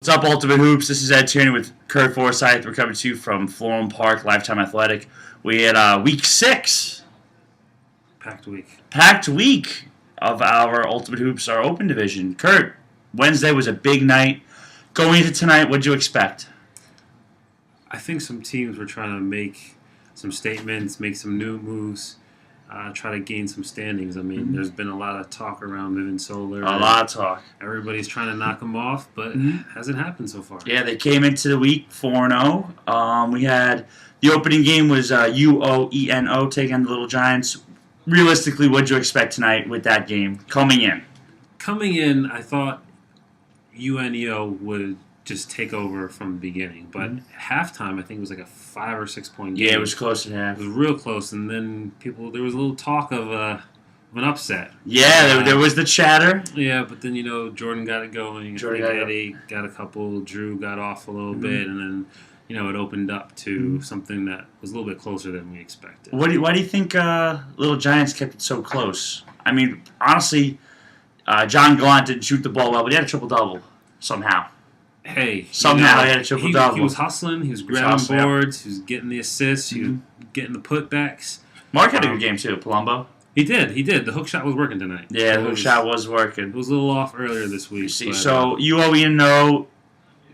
What's up, Ultimate Hoops? This is Ed Tierney with Kurt Forsyth. We're coming to you from Florham Park, Lifetime Athletic. We had week 6. Packed week of our Ultimate Hoops, our Open Division. Kurt, Wednesday was a big night. Going into tonight, what'd you expect? I think some teams were trying to make some statements, make some new moves, try to gain some standings. I mean, there's been a lot of talk around Vivint Solar. A lot of talk. Everybody's trying to knock them off, but it hasn't happened so far. Yeah, they came into the week 4-0. We had the opening game was UOENO taking on the Little Giants. Realistically, what'd you expect tonight with that game coming in? Coming in, I thought UNEO would just take over from the beginning, but halftime, I think it was like a 5 or 6 point game. Yeah, it was close at half. It was real close, and then there was a little talk of an upset. Yeah, there was the chatter. Yeah, but then Jordan got it going. Eddie got a couple. Drew got off a little bit, and then it opened up to something that was a little bit closer than we expected. Why do you think Little Giants kept it so close? I mean, honestly, John Gallant didn't shoot the ball well, but he had a triple-double somehow. Hey, somehow he had a triple-double. He was hustling. He was grabbing boards. He was getting the assists. He was getting the putbacks. Mark had a good game, too, Palumbo. He did. The hook shot was working tonight. Yeah, the hook shot was working. It was a little off earlier this week. So UOENO,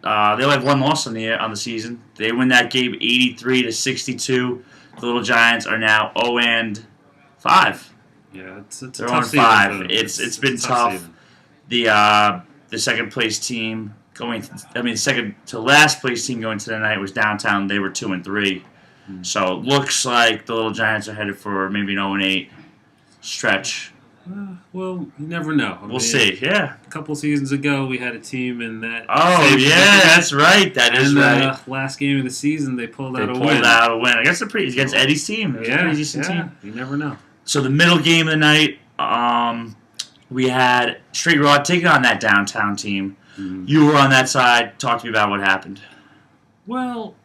they only have one loss on the season. They win that game 83-62. The Little Giants are now 0-5. Yeah, it's a They're tough 0-5. season. It's been tough. The second place team second to last place team going to the night was Downtown. They were 2-3. So it looks like the Little Giants are headed for maybe an 0-8 stretch. Well, you never know. We'll see. Yeah. A couple seasons ago, we had a team in that. Oh yeah, that's right. That is right. Last game of the season, they pulled out a win. I guess against Eddie's team. Yeah, pretty decent team. You never know. So the middle game of the night, we had Straight Rod taking on that Downtown team. You were on that side. Talk to me about what happened. Well,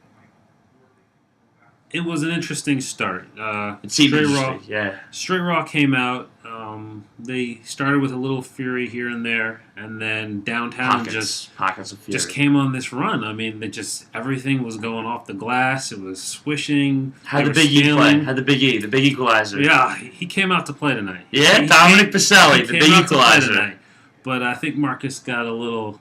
it was an interesting start. It seemed interesting, yeah. Straight Raw came out. They started with a little fury here and there, and then Downtown pockets of fury. Just came on this run. I mean, everything was going off the glass. It was swishing. Had the Big E play. Had the Big equalizer. Yeah, he came out to play tonight. Yeah, Dominic Pacelli, the Big equalizer. But I think Marcus got a little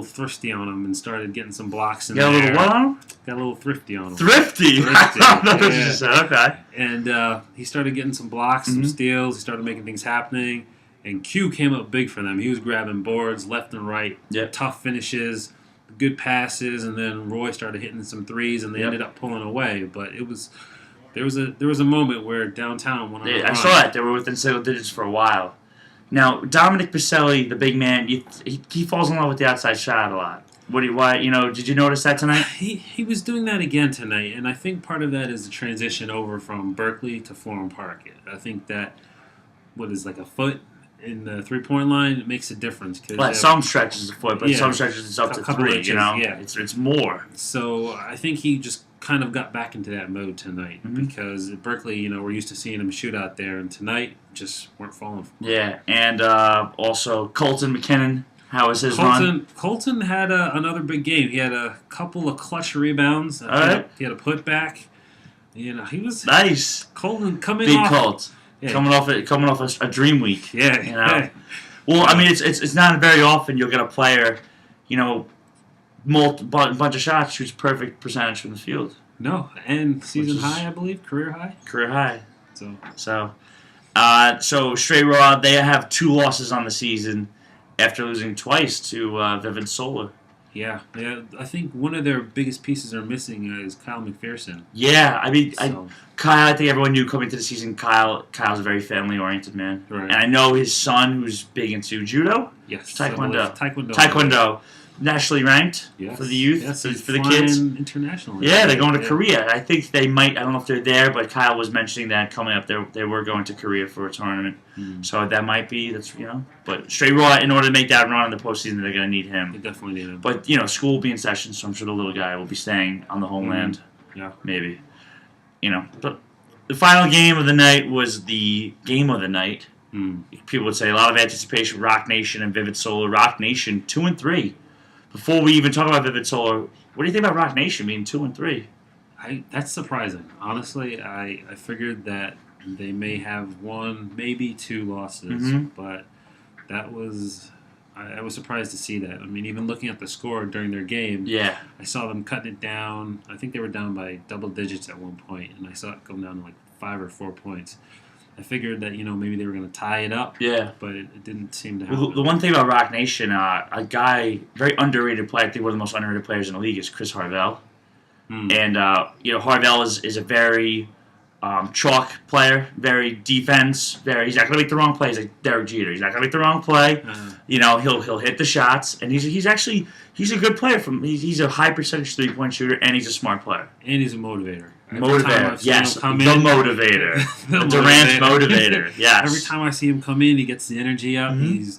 thrifty on him and started getting some blocks in there. Got a little what on him? Got a little thrifty on him. Thrifty? That's what you said. Okay. And he started getting some blocks, some steals. He started making things happening. And Q came up big for them. He was grabbing boards left and right. Yep. Tough finishes, good passes, and then Roy started hitting some threes, and they ended up pulling away. But there was a moment where Downtown went on a run. I saw it. They were within single digits for a while. Now, Dominic Pacelli, the big man, he falls in love with the outside shot a lot. Did you notice that tonight? He was doing that again tonight, and I think part of that is the transition over from Berkeley to Florham Park. I think that like a foot in the 3-point line, it makes a difference. Some stretches a foot, but some stretches it's up to 3. Inches, it's more. So I think he just kind of got back into that mode tonight because at Berkeley, we're used to seeing him shoot out there, and tonight just weren't falling for him. Yeah, and also Colton McKinnon. How was his run? Colton had another big game. He had a couple of clutch rebounds. He had a putback. He was nice. Colton coming big off. Colt. Yeah. Coming off a dream week. Yeah. Well, I mean, it's not very often you'll get a player, bunch of shots, shoots perfect percentage from the field. No, and season high, I believe, career high. Career high. So Straight Raw, they have 2 losses on the season after losing twice to Vivint Solar. Yeah. I think one of their biggest pieces are missing is Kyle McPherson. Yeah, I mean, Kyle. I think everyone knew coming to the season. Kyle's a very family-oriented man, right. And I know his son, who's big into judo. Yes, Taekwondo. Nationally ranked for the youth, for the kids. Internationally. Yeah, they're going to Korea. I think they might. I don't know if they're there, but Kyle was mentioning that coming up, they were going to Korea for a tournament. So that might be But Straight Raw, in order to make that run in the postseason, they're going to need him. They definitely need him. But school will be in session, so I'm sure the little guy will be staying on the homeland. Yeah, maybe. But the final game of the night was the game of the night. People would say a lot of anticipation. Rock Nation and Vivint Solar. Rock Nation 2-3. before we even talk about Vivid Solar, what do you think about Rock Nation being 2-3? That's surprising. Honestly, I figured that they may have one, maybe two losses, but that was I was surprised to see that. I mean, even looking at the score during their game, Yeah. I saw them cutting it down. I think they were down by double digits at one point, and I saw it come down to like 5 or 4 points. I figured that maybe they were going to tie it up, Yeah. but it didn't seem to happen. Well, the one thing about Rock Nation, a guy, very underrated player, I think one of the most underrated players in the league is Chris Harvell. And, Harvell is a very chalk player, very defense, he's not going to make the wrong plays like Derek Jeter. He's not going to make the wrong play. He'll hit the shots, and he's a good player. He's a high percentage 3-point shooter, and he's a smart player. And he's a motivator. Yes, the motivator. The Durant's motivator, yes. Every time I see him come in, he gets the energy up.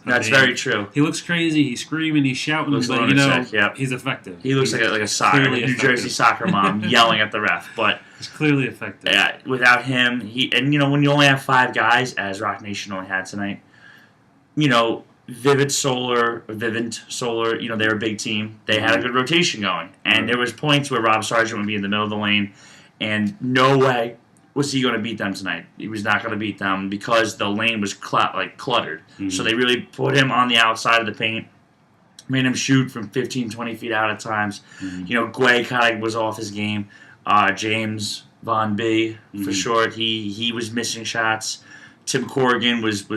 That's very true. He looks crazy. He's screaming. He's shouting. Looks but, lunatic, he's effective. He looks like a New Jersey soccer mom yelling at the ref. But he's clearly effective. Yeah, without him, when you only have 5 guys, as Rock Nation only had tonight, Vivint Solar, they're a big team. They had a good rotation going. And there was points where Rob Sargent would be in the middle of the lane, and no way was he going to beat them tonight. He was not going to beat them because the lane was cluttered. So they really put him on the outside of the paint, made him shoot from 15, 20 feet out at times. Guay kind of was off his game. James Von B, for short, he was missing shots. Tim Corrigan was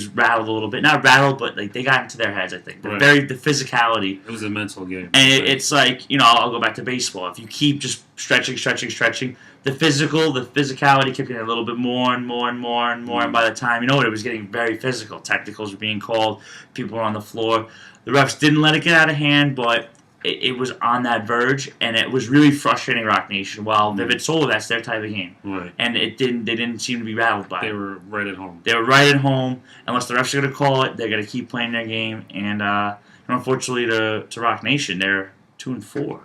rattled a little bit. Not rattled, but they got into their heads, I think. The physicality. It was a mental game. And it's like, I'll go back to baseball. If you keep just stretching, the physicality kept getting a little bit more and more and more and more. And by the time, it was getting very physical. Technicals were being called. People were on the floor. The refs didn't let it get out of hand, but it was on that verge, and it was really frustrating Rock Nation. While Vivid Solar, that's their type of game. Right. And they didn't seem to be rattled by it. They were right at home. Unless the refs are going to call it, they're going to keep playing their game. And unfortunately to Rock Nation, they're 2-4.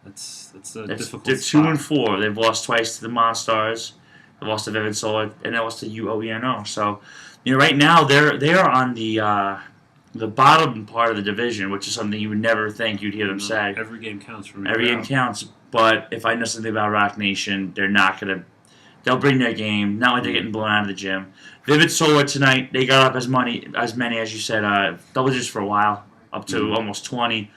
That's a difficult They're spot. 2-4. They've lost twice to the Monstars. They've lost to Vivid Solar, and they lost to UOENO. So, right now they are on the bottom part of the division, which is something you would never think you'd hear them say. Every game counts for me. Every game counts. But if I know something about Rock Nation, they're not going to... They'll bring their game. Not like they're getting blown out of the gym. Vivid Solar tonight, they got up as many as you said, double digits for a while, up to almost 20.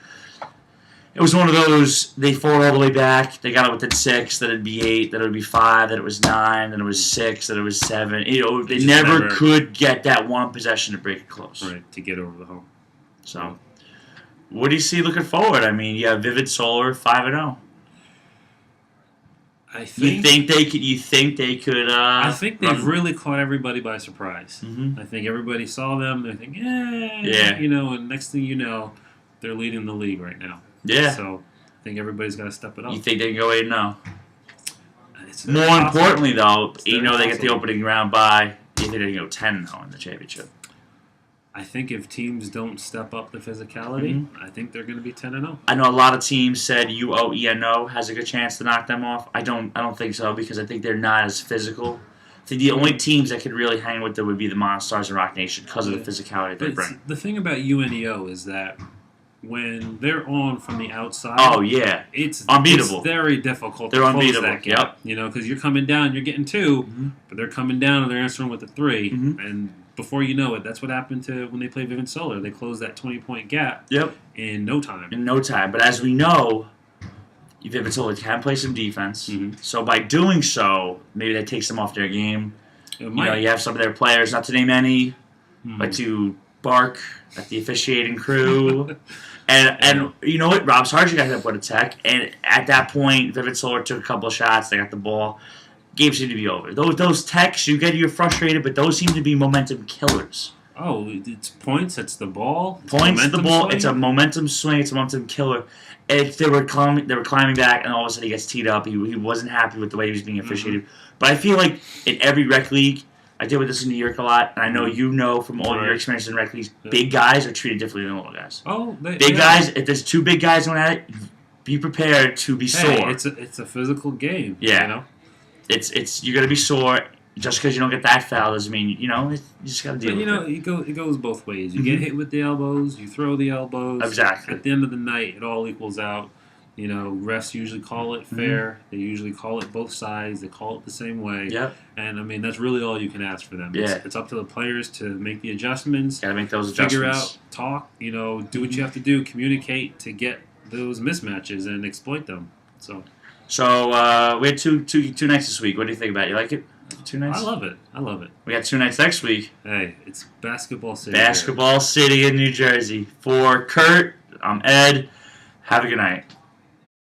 It was one of those, they fought all the way back. They got up within 6, then it'd be 8, then it would be 5, then it was 9, then it was 6, then it was 7. They never could get that one possession to break it close. Right, to get over the hump. So, what do you see looking forward? I mean, you have Vivid Solar 5-0. I think You think they could? I think they've really caught everybody by surprise. I think everybody saw them. They think, and next thing you know, they're leading the league right now. Yeah. So I think everybody's got to step it up. You think they can go 8-0? More importantly, though, they get the opening round bye. You think they can go 10-0 in the championship? I think if teams don't step up the physicality, I think they're going to be 10-0. I know a lot of teams said UOENO has a good chance to knock them off. I don't think so because I think they're not as physical. I think the only teams that could really hang with them would be the Monstars and Rock Nation because of the phicality they bring. The thing about UNEO is that when they're on from the outside, it's unbeatable. It's very difficult. They're to unbeatable. That gap, because you're coming down, you're getting 2, but they're coming down and they're answering with a 3, and before you know it, that's what happened to when they played Vivint Solar. They closed that 20-point gap. In no time. But as we know, Vivint Solar can play some defense. So by doing so, maybe that takes them off their game. You have some of their players, not to name any, but to bark at the officiating crew. And you know what? Rob Sargent got hit up with a tech, and at that point, Vivint Solar took a couple of shots. They got the ball. Game seemed to be over. Those techs, you're frustrated, but those seem to be momentum killers. Oh, it's points. It's the ball. It's a momentum swing. It's a momentum killer. If they were climbing back, and all of a sudden he gets teed up. He wasn't happy with the way he was being officiated. But I feel like in every rec league, I deal with this in New York a lot, and I know from all your experiences in rec leagues, big guys are treated differently than little guys. Big guys, if there's 2 big guys going at it, be prepared to be sore. It's a physical game. Yeah. It's you're gonna be sore, just because you don't get that foul doesn't mean you just got to deal But, with it. it goes both ways. You get hit with the elbows, you throw the elbows. Exactly. At the end of the night, it all equals out. Refs usually call it fair. They usually call it both sides. They call it the same way. Yep. And, that's really all you can ask for them. Yeah. It's up to the players to make the adjustments. Got to make those adjustments. Figure out, talk, do what you have to do, communicate to get those mismatches and exploit them. So we had two nights this week. What do you think about it? You like it? 2 nights? I love it. We got 2 nights next week. Hey, it's Basketball City. Basketball City in New Jersey. For Kurt, I'm Ed. Have a good night.